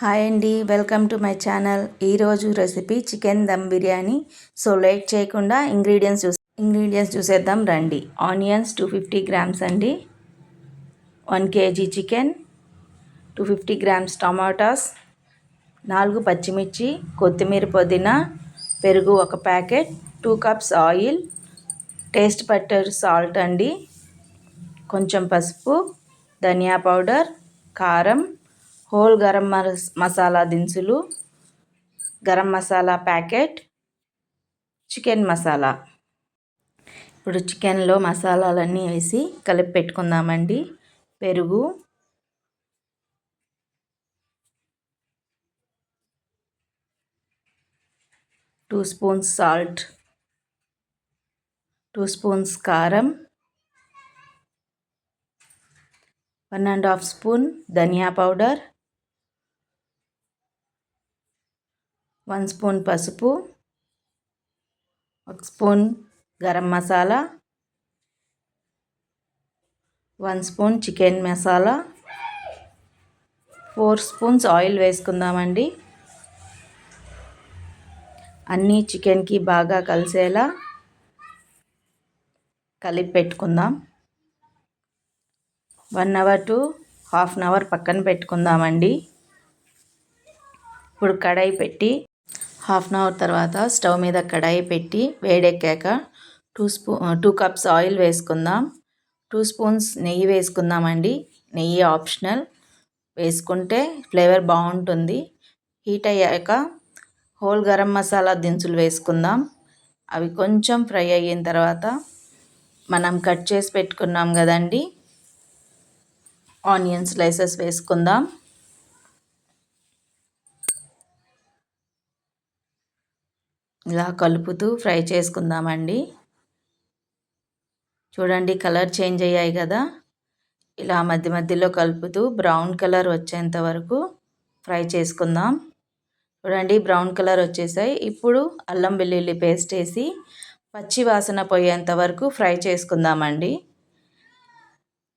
Hi అండి, welcome to my channel. ఈరోజు recipe chicken dum biryani. So late చేయకుండా ఇంగ్రీడియంట్స్ చూసేద్దాం రండి. ఆనియన్స్ 250 గ్రామ్స్ అండి, 1 kg చికెన్, 250 గ్రామ్స్ టమాటాస్, 4 పచ్చిమిర్చి, కొత్తిమీర, పుదీనా, పెరుగు 1 packet, 2 cups oil, taste butter salt అండి, కొంచెం పసుపు, ధనియా పౌడర్, కారం, హోల్ గరం మసాలా దినుసులు, గరం మసాలా ప్యాకెట్, చికెన్ మసాలా. ఇప్పుడు చికెన్లో మసాలాలన్నీ వేసి కలిపి పెట్టుకుందామండి. పెరుగు, టూ స్పూన్స్ సాల్ట్, 2 స్పూన్స్ కారం, 1.5 స్పూన్ ధనియా పౌడర్, 1 స్పూన్ పసుపు, 1 spoon garam masala, 1 spoon chicken masala, 4 spoons oil వేసుకుందామండి. అన్నీ చికెన్కి బాగా కలిసేలా కలిపి పెట్టుకుందాం. 1 hour to half an hour పక్కన పెట్టుకుందామండి. ఇప్పుడు కడాయి పెట్టి హాఫ్ అన్ అవర్ తర్వాత స్టవ్ మీద కడాయి పెట్టి వేడెక్కాక 2 కప్స్ ఆయిల్ వేసుకుందాం. 2 స్పూన్స్ నెయ్యి వేసుకుందామండి. నెయ్యి ఆప్షనల్, వేసుకుంటే ఫ్లేవర్ బాగుంటుంది. హీట్ అయ్యాక హోల్ గరం మసాలా దినుసులు వేసుకుందాం. అవి కొంచెం ఫ్రై అయిన తర్వాత మనం కట్ చేసి పెట్టుకున్నాం కదండి ఆనియన్ స్లైసెస్ వేసుకుందాం. ఇలా కలుపుతూ ఫ్రై చేసుకుందామండి. చూడండి, కలర్ చేంజ్ అయ్యాయి కదా. ఇలా మధ్య మధ్యలో కలుపుతూ బ్రౌన్ కలర్ వచ్చేంత వరకు ఫ్రై చేసుకుందాం. చూడండి, బ్రౌన్ కలర్ వచ్చేసాయి. ఇప్పుడు అల్లం వెల్లుల్లి పేస్ట్ వేసి పచ్చి వాసన పోయేంత వరకు ఫ్రై చేసుకుందామండి.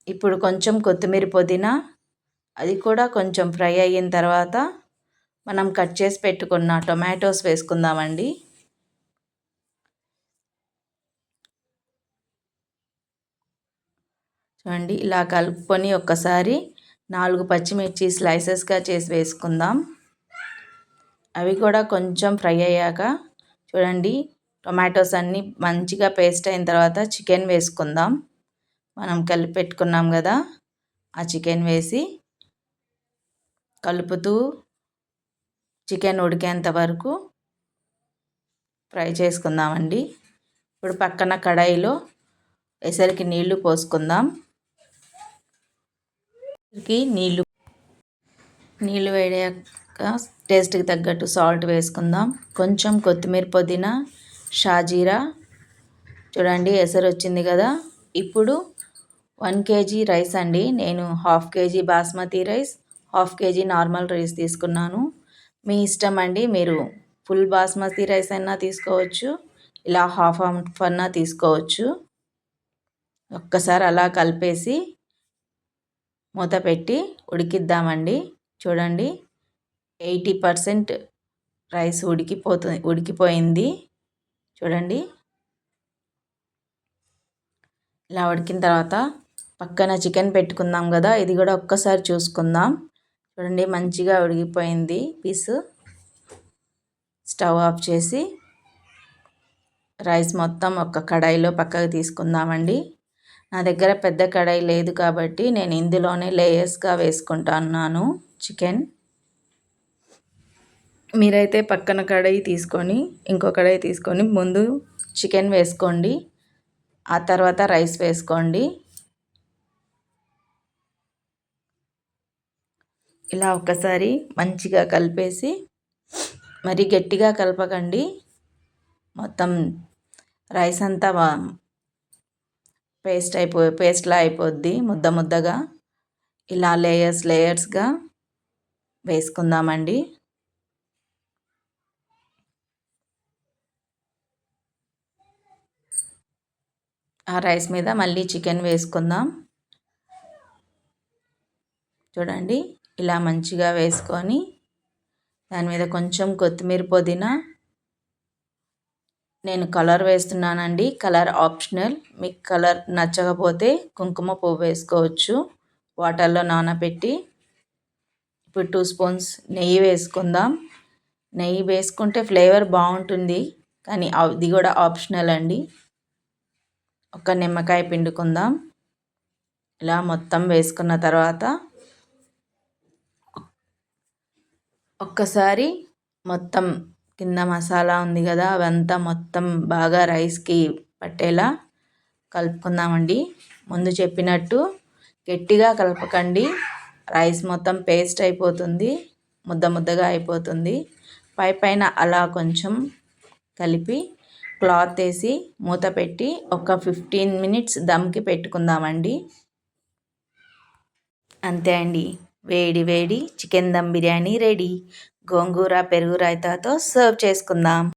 ఇప్పుడు కొంచెం కొత్తిమీర, పుదీనా, అది కూడా కొంచెం ఫ్రై అయిన తర్వాత మనం కట్ చేసి పెట్టుకున్న టొమాటోస్ వేసుకుందామండి. చూడండి, ఇలా కలుపుకొని ఒక్కసారి 4 పచ్చిమిర్చి స్లైసెస్గా చేసి వేసుకుందాం. అవి కూడా కొంచెం ఫ్రై అయ్యాక చూడండి, టొమాటోస్ అన్నీ మంచిగా పేస్ట్ అయిన తర్వాత చికెన్ వేసుకుందాం. మనం కలిపి పెట్టుకున్నాం కదా, ఆ చికెన్ వేసి కలుపుతూ చికెన్ ఉడికేంత వరకు ఫ్రై చేసుకుందామండి. ఇప్పుడు పక్కన కడాయిలో ఎసరికి నీళ్లు పోసుకుందాం. నీళ్ళు వేడాక టేస్ట్కి తగ్గట్టు సాల్ట్ వేసుకుందాం. కొంచెం కొత్తిమీర, పుదీనా, షాజీరా. చూడండి, ఎసరు వచ్చింది కదా. ఇప్పుడు 1 kg రైస్ అండి. నేను 1/2 kg basmati rice, 1/2 kg normal rice తీసుకున్నాను. మీ ఇష్టం అండి, మీరు ఫుల్ బాస్మతి రైస్ అయినా తీసుకోవచ్చు, ఇలా హాఫ్ అన్నా తీసుకోవచ్చు. ఒక్కసారి అలా కలిపేసి మూత పెట్టి ఉడికిద్దామండి. చూడండి, 80% రైస్ ఉడికిపోయింది. చూడండి, ఇలా ఉడికిన తర్వాత పక్కన చికెన్ పెట్టుకుందాం కదా, ఇది కూడా ఒక్కసారి చూసుకుందాం. చూడండి, మంచిగా ఉడికిపోయింది పీసు. స్టవ్ ఆఫ్ చేసి రైస్ మొత్తం ఒక కడాయిలో పక్కకు తీసుకుందామండి. నా దగ్గర పెద్ద కడాయి లేదు కాబట్టి నేను ఇందులోనే లేయర్స్గా వేసుకుంటున్నాను చికెన్. మీరైతే పక్కన కడాయి తీసుకొని ఇంకో కడాయి తీసుకొని ముందు చికెన్ వేసుకోండి, ఆ తర్వాత రైస్ వేసుకోండి. ఇలా ఒకసారి మంచిగా కలిపేసి, మరి గట్టిగా కలపకండి, మొత్తం రైస్ అంతా పేస్ట్లా అయిపోద్ది, ముద్దగా. ఇలా లేయర్స్గా వేసుకుందామండి. ఆ రైస్ మీద మళ్ళీ చికెన్ వేసుకుందాం. చూడండి, ఇలా మంచిగా వేసుకొని దాని మీద కొంచెం కొత్తిమీర పుదీనా. నేను కలర్ వేస్తున్నానండి, కలర్ ఆప్షనల్. మీకు కలర్ నచ్చకపోతే కుంకుమ పువ్వు వేసుకోవచ్చు వాటర్లో నానబెట్టి. ఇప్పుడు 2 స్పూన్స్ నెయ్యి వేసుకుందాం. నెయ్యి వేసుకుంటే ఫ్లేవర్ బాగుంటుంది, కానీ అది కూడా ఆప్షనల్ అండి. ఒక నిమ్మకాయ పిండుకుందాం. ఇలా మొత్తం వేసుకున్న తర్వాత ఒక్కసారి మొత్తం కింద మసాలా ఉంది కదా, అవంతా మొత్తం బాగా రైస్కి పట్టేలా కలుపుకుందామండి. ముందు చెప్పినట్టు గట్టిగా కలపకండి, రైస్ మొత్తం పేస్ట్ అయిపోతుంది, ముద్ద ముద్దగా అయిపోతుంది. పైన అలా కొంచెం కలిపి క్లాత్ వేసి మూత పెట్టి ఒక 15 మినిట్స్ దమ్కి పెట్టుకుందామండి. అంతే అండి, వేడి వేడి చికెన్ దమ్ బిర్యానీ రెడీ. గోంగూర పెరుగు రైతాతో సర్వ్ చేసుకుందాం.